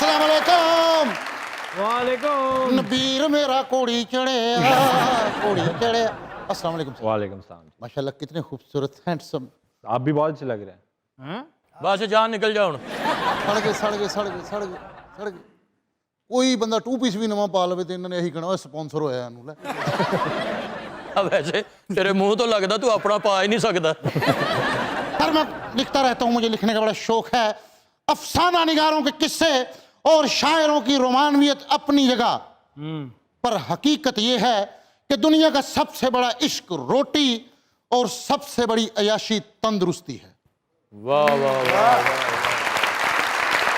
अस्सलाम वालेकुम। वालेकुम। नबीर मेरा कोड़ी चढ़े, कोड़ी चढ़े। अस्सलाम वालेकुम। वालेकुम सलाम। माशाल्लाह कितने खूबसूरत हैंडसम। आप भी बहुत अच्छे लग रहे हैं। बस जान निकल जाओ। सड़ गए। कोई बंदा टू पीस भी नवा पा लवे तो इन्होंने यही कहना स्पॉन्सर होया इन्हू ले। वैसे तेरे मुंह तो लगता तू अपना पा ही नहीं सकता। पर मैं लिखता रहता हूँ, मुझे लिखने का बड़ा शौक है। अफसाना निगारों के किस्से और शायरों की रोमानवियत अपनी जगह, पर हकीकत यह है कि दुनिया का सबसे बड़ा इश्क रोटी और सबसे बड़ी अयाशी तंदुरुस्ती है। वाह वाह वाह,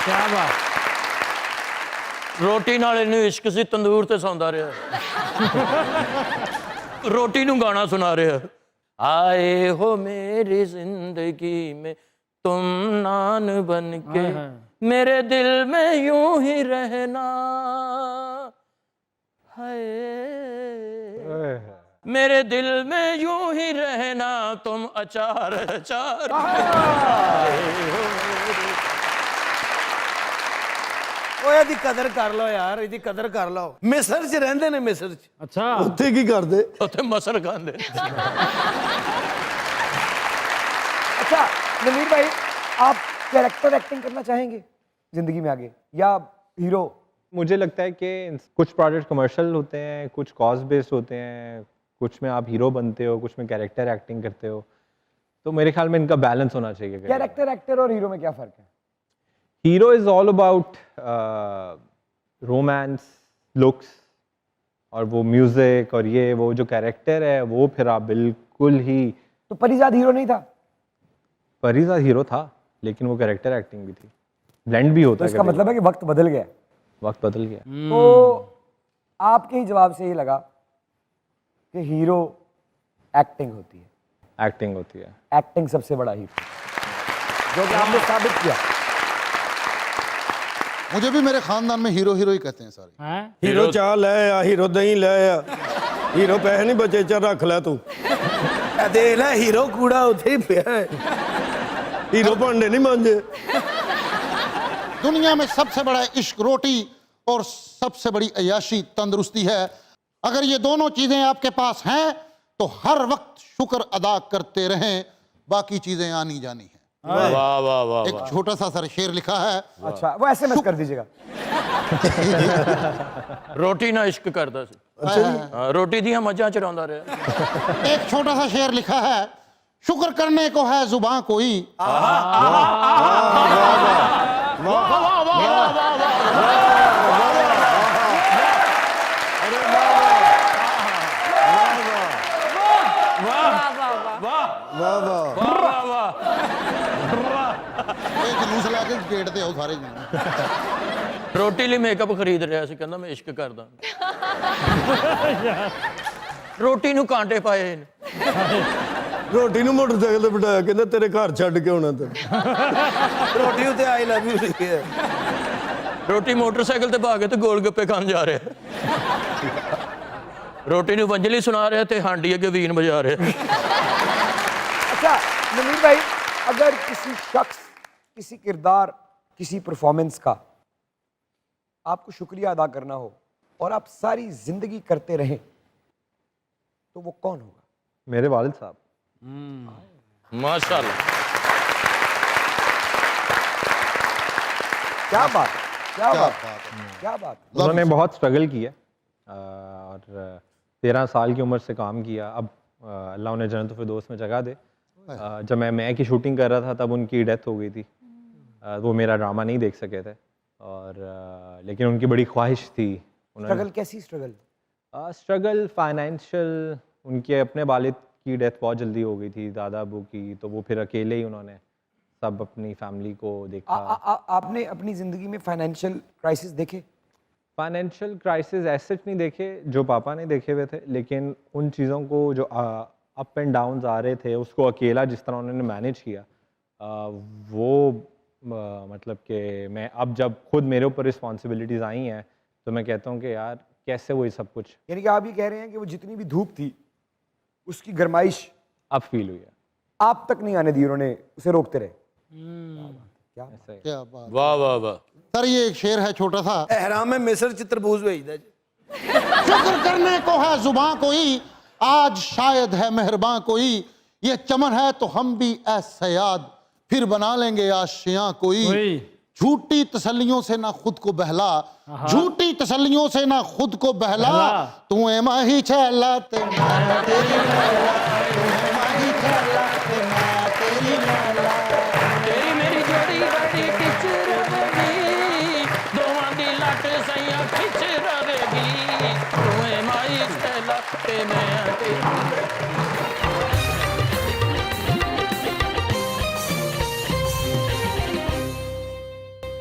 क्या बात। रोटी नाल इन्नू इश्क सी, तंदूर ते सौंदा रहा। रोटी नू गाना सुना रहा। आए हो मेरी जिंदगी में तुम नान बन के, मेरे दिल में यूं ही रहना है, मेरे दिल में यूं ही रहना तुम अचार अचार। ਓਏ ਇਹਦੀ ਕਦਰ ਕਰ ਲਓ ਯਾਰ, ਇਹਦੀ ਕਦਰ ਕਰ ਲਓ। ਮਿਸਰ 'ਚ ਰਹਿੰਦੇ ਨੇ, ਮਿਸਰ 'ਚ। अच्छा ਉੱਥੇ ਕੀ ਕਰਦੇ? ਉੱਥੇ ਮਸਰ ਖਾਂਦੇ। अच्छा नवीर भाई, आप कैरेक्टर एक्टिंग करना चाहेंगे जिंदगी में आगे या हीरो? मुझे लगता है कि कुछ प्रोजेक्ट कमर्शियल होते हैं, कुछ कॉज बेस्ड होते हैं, कुछ में आप हीरो बनते हो, कुछ में कैरेक्टर एक्टिंग करते हो। तो मेरे ख्याल में इनका बैलेंस होना चाहिए। कैरेक्टर एक्टर और हीरो में क्या फर्क है? Hero is all about romance, looks और वो म्यूजिक, और ये वो जो कैरेक्टर है वो फिर आप बिल्कुल ही। तो परिजाद हीरो नहीं था? परिजा हीरो था, लेकिन वो कैरेक्टर एक्टिंग भी थी, ब्लेंड भी होता तो है। इसका मतलब है कि वक्त बदल गया। वक्त बदल गया। तो आपके ही जवाब से ये लगा कि हीरो एक्टिंग होती है, एक्टिंग होती है। एक्टिंग सबसे बड़ा हीरो, जो कि आपने साबित किया। मुझे भी मेरे खानदान में हीरो हीरो ही कहते हैं सारे। हैं? ਹੀਰੋ ਚਾਹ ਲੈ ਆ, ਹੀਰੋ ਦਹੀਂ ਲੈ ਆ, ਹੀਰੋ ਪੈਸੇ ਨਹੀਂ ਬਚੇ, ਚੱਲ ਰੱਖ ਲੈ ਤੂੰ। ਇਹ ਦੇਖ ਲੈ, ਹੀਰੋ ਕੂੜਾ ਉੱਥੇ ਹੀ ਪਿਆ ਹੈ, ਹੀਰੋ ਭਾਂਡੇ ਨਹੀਂ ਮਾਂਜੇ। दुनिया में सबसे बड़ा इश्क रोटी और सबसे बड़ी अयाशी तंदुरुस्ती है। अगर ये दोनों चीजें आपके पास हैं तो हर वक्त शुक्र अदा करते रहें, बाकी चीजें आनी जानी हैं। वाह वाह वाह वाह। एक छोटा सा सर शेर लिखा है। अच्छा, वो SMS कर दीजिएगा। रोटी ना इश्क करता सी। हाँ, रोटी दियां मज्जां चरांदा रहा। एक छोटा सा शेर लिखा है, शुक्र करने को है जुबां कोई, एक जुलूस लैके गेट ते आओ सारे जने। रोटी ਲਈ ਮੇਕਅਪ ਖਰੀਦ ਰਿਹਾ ਸੀ, ਕਹਿੰਦਾ ਮੈਂ ਇਸ਼ਕ ਕਰਦਾ। ਰੋਟੀ ਨੂੰ ਕਾਂਟੇ ਪਾਏ ਨੇ। ਰੋਟੀ ਨੂੰ ਮੋਟਰਸਾਈਕਲ ਤੇ ਬਿਠਾਇਆ, ਕਹਿੰਦਾ ਤੇਰੇ ਘਰ ਛੱਡ ਕੇ ਆਉਣਾ ਤੈਨੂੰ। ਰੋਟੀ ਉੱਤੇ ਆਈ ਲਵ ਯੂ ਲਿਖਿਆ। ਰੋਟੀ ਮੋਟਰਸਾਈਕਲ ਤੇ ਪਾ ਕੇ ਤੇ ਗੋਲ ਗੱਪੇ ਖਾਣ ਜਾ ਰਿਹਾ। ਰੋਟੀ ਨੂੰ ਵੰਜਲੀ ਸੁਣਾ ਰਿਹਾ ਤੇ ਹਾਂਡੀ ਅੱਗੇ ਵੀਨ ਵਜਾ ਰਿਹਾ। अच्छा नवीर भाई, अगर किसी शख्स, किसी किरदार, किसी परफॉर्मेंस का आपको शुक्रिया अदा करना हो और आप सारी जिंदगी करते रहें, तो वो कौन होगा? मेरे वालिद साहब। माशाल्लाह। क्या बात है, क्या क्या बात है, बात है। क्या बात है। उन्होंने बहुत स्ट्रगल किया और 13 साल की उम्र से काम किया। अब अल्लाह उन्हें जन्नत फिरदौस में जगह दे। जब मैं की शूटिंग कर रहा था तब उनकी डेथ हो गई थी। वो मेरा ड्रामा नहीं देख सके थे, और लेकिन उनकी बड़ी ख्वाहिश थी। स्ट्रगल कैसी स्ट्रगल? स्ट्रगल फाइनेंशियल, उनके अपने वालिद की डेथ बहुत जल्दी हो गई थी, दादा अबू की, तो वो फिर अकेले ही उन्होंने सब अपनी फैमिली को देखा। आपने अपनी जिंदगी में फाइनेंशियल क्राइसिस देखे? फाइनेंशियल क्राइसिस ऐसे नहीं देखे जो पापा ने देखे हुए थे, लेकिन उन चीज़ों को जो अप एंड डाउन्स आ रहे थे, उसको अकेला जिस तरह उन्होंने मैनेज किया, वो मतलब कि मैं अब जब खुद मेरे ऊपर रिस्पॉन्सिबिलिटीज़ आई हैं तो मैं कहता हूँ कि यार कैसे वो ये सब कुछ। यानी कि आप ये कह रहे हैं कि वो जितनी भी धूप थी उसकी गरमाइश अब फील हुई है। आप तक नहीं आने दी, उन्होंने उसे रोकते रहे। क्या ऐसा ही। क्या बात। वाह वाह वाह। सर ये एक शेर है छोटा सा। एहराम में मिस्र च तरबूज भेजदा जी। शुक्र करने को है जुबां कोई, आज शायद है मेहरबान कोई, ये चमन है तो हम भी ऐसे याद, फिर बना लेंगे आशियां कोई। कोई। झूठी तसल्लियों से ना खुद को बहला, झूठी तसल्लियों से ना खुद को बहला, बहला। तू ए माही छैला ते मैं तेरी लैला, तू ए माही छैला ते मैं तेरी लैला। तेरी मेरी जोड़ी बड़ी खिच रवेगी, दोवां दी लट सैया खिच रवेगी, तूं माई छैला ते मैं तेरी।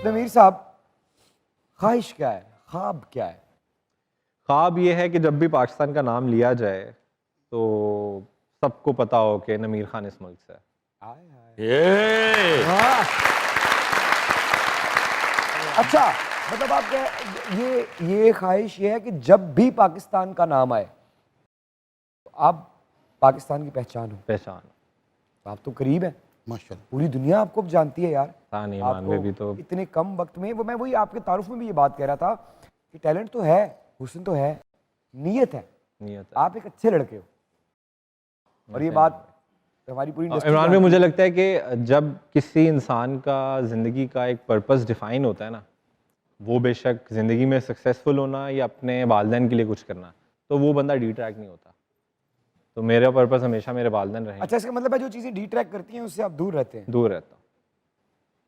नमीर साहब, ख्वाहिश क्या है, ख्वाब क्या है? ख्वाब ये है कि जब भी पाकिस्तान का नाम लिया जाए तो सबको पता हो कि नमीर खान इस मुल्क से है। ये अच्छा, मतलब आप क्या, ये ख्वाहिश ये है कि जब भी पाकिस्तान का नाम आए तो आप पाकिस्तान की पहचान हो। पहचान। आप तो करीब हैं, माशाल्लाह। पूरी दुनिया आपको अब जानती है यार। तानी मानवे भी तो इतने कम वक्त में, वो मैं वही आपके तारुफ में भी ये बात कह रहा था कि टैलेंट तो है, हुस्न तो है, नीयत है, नियत है। आप एक अच्छे लड़के हो। और ये बात हमारी पूरी industry इमरान भाई, जानती मुझे है। लगता है कि जब किसी इंसान का ज़िंदगी का एक पर्पस डिफाइन होता है ना, वो बेशक ज़िंदगी में सक्सेसफुल होना या अपने वालिदैन के लिए कुछ करना, तो वो बंदा डिट्रैक्ट नहीं होता। तो मेरा पर्पस हमेशा मेरे वालिदैन रहे। अच्छा, इसका मतलब है जो चीज़ें डिट्रैक्ट करती हैं उससे आप दूर रहते हैं। दूर रहता हूँ।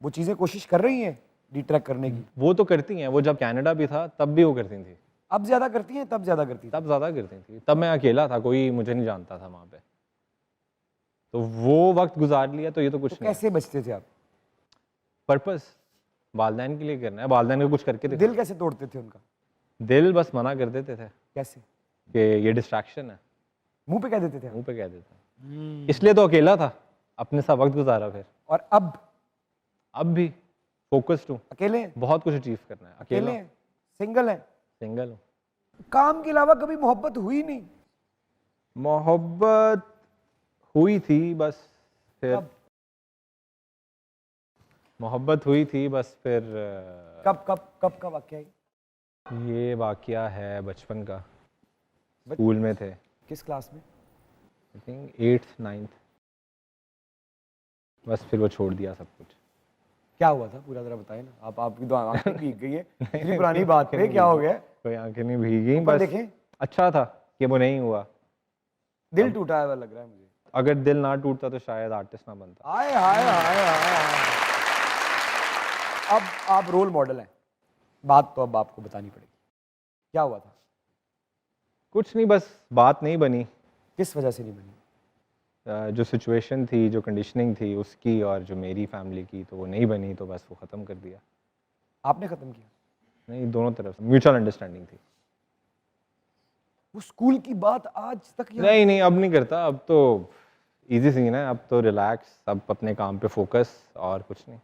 वो चीज़ें कोशिश कर रही हैं डिट्रैक्ट करने की, वो तो करती हैं, वो जब कनाडा भी था तब भी वो करती थी, अब ज़्यादा करती हैं, तब ज़्यादा करती थी। तब ज़्यादा करती थी। तब मैं अकेला था, कोई मुझे नहीं जानता था वहाँ पे, तो वो वक्त गुजार लिया तो ये तो कुछ तो नहीं। कैसे बचते थे आप? पर्पस वालिदैन के लिए करना है, वालिदैन को कुछ करके दिखाना। दिल कैसे तोड़ते थे उनका? दिल बस मना कर देते थे कैसे? कि ये डिस्ट्रैक्शन है, मुंह पे कह देते थे आप? मुंह पे कह देते। इसलिए तो अकेला था, अपने साथ वक्त गुजारा। फिर और अब भी फोकस्ड हूँ, अकेले हैं? बहुत कुछ अचीव करना है। अकेले अकेला हैं? सिंगल हैं? सिंगल हूँ। काम के अलावा कभी मोहब्बत हुई नहीं? मोहब्बत हुई थी बस, फिर कब? मोहब्बत हुई थी बस, फिर कब कब कब का वाकया है? ये वाकया है बचपन का। स्कूल में थे, किस क्लास में? I think 8th 9th। बस फिर वो छोड़ दिया सब कुछ। क्या हुआ था पूरा जरा बताएं ना। आप आपकी तो आंखें भीग गई है इतनी पुरानी बात पे, क्या हो गया? कोई आंखें नहीं भीगी, ऊपर बस देखें। अच्छा था कि वो नहीं हुआ। दिल टूटा है लग रहा है मुझे। अगर दिल ना टूटता तो शायद आर्टिस्ट ना बनता। हाय हाय हाय हाय। अब आप रोल मॉडल हैं, बात तो अब आपको बतानी पड़ेगी। क्या हुआ था? कुछ नहीं, बस बात नहीं बनी। किस वजह से नहीं बनी? जो सिचुएशन थी, जो कंडीशनिंग थी उसकी और जो मेरी फैमिली की, तो वो नहीं बनी, तो बस वो ख़त्म कर दिया। आपने ख़त्म किया? नहीं, दोनों तरफ से म्यूचुअल अंडरस्टैंडिंग थी। वो स्कूल की बात आज तक याद? नहीं, अब नहीं करता। अब तो इजी सीन है, अब तो रिलैक्स, अब अपने काम पे फोकस और कुछ नहीं।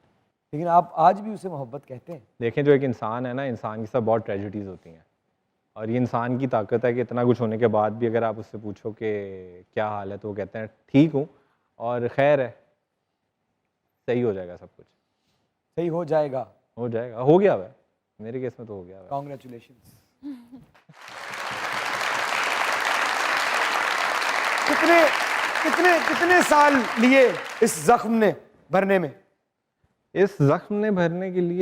लेकिन आप आज भी उसे मोहब्बत कहते हैं? देखें, जो एक इंसान है ना, इंसान के साथ बहुत ट्रेजिडीज़ होती हैं, और ये इंसान की ताकत है कि इतना कुछ होने के बाद भी अगर आप उससे पूछो कि क्या हाल है, तो वो कहते हैं ठीक हूँ और खैर है, सही हो जाएगा सब कुछ। सही हो जाएगा? हो जाएगा, हो गया है मेरे केस में तो हो गया है। कॉन्ग्रेचुलेशंस। कितने कितने कितने साल लिए इस जख्म ने भरने में? इस जख्म ने भरने के लिए